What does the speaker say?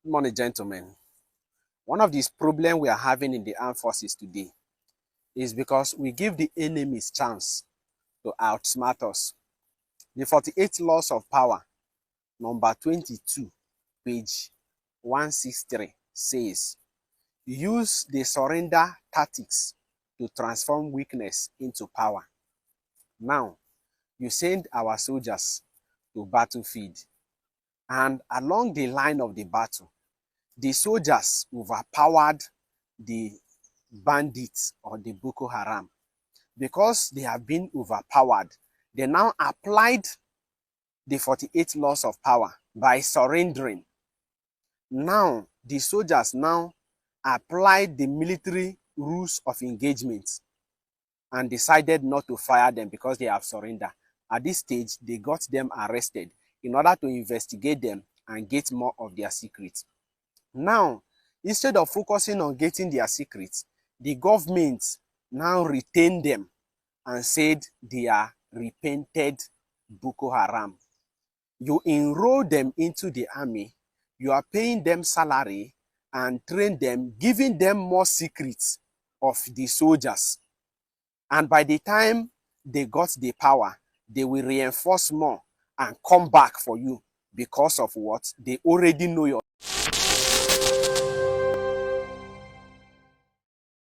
Good morning, gentlemen. One of these problems we are having in the armed forces today is because we give the enemies chance to outsmart us. The 48 laws of power, number 22, page 163, says, use the surrender tactics to transform weakness into power. Now, you send our soldiers to battlefield, and along the line of the battle, the soldiers overpowered the bandits or the Boko Haram. Because they have been overpowered, they now applied the 48 laws of power by surrendering. Now, the soldiers now applied the military rules of engagement and decided not to fire them because they have surrendered. At this stage, they got them arrested in order to investigate them and get more of their secrets. Now, instead of focusing on getting their secrets, the government now retained them and said they are repented Boko Haram. You enroll them into the army, you are paying them salary and train them, giving them more secrets of the soldiers. And by the time they got the power, they will reinforce more and come back for you because of what? They already know your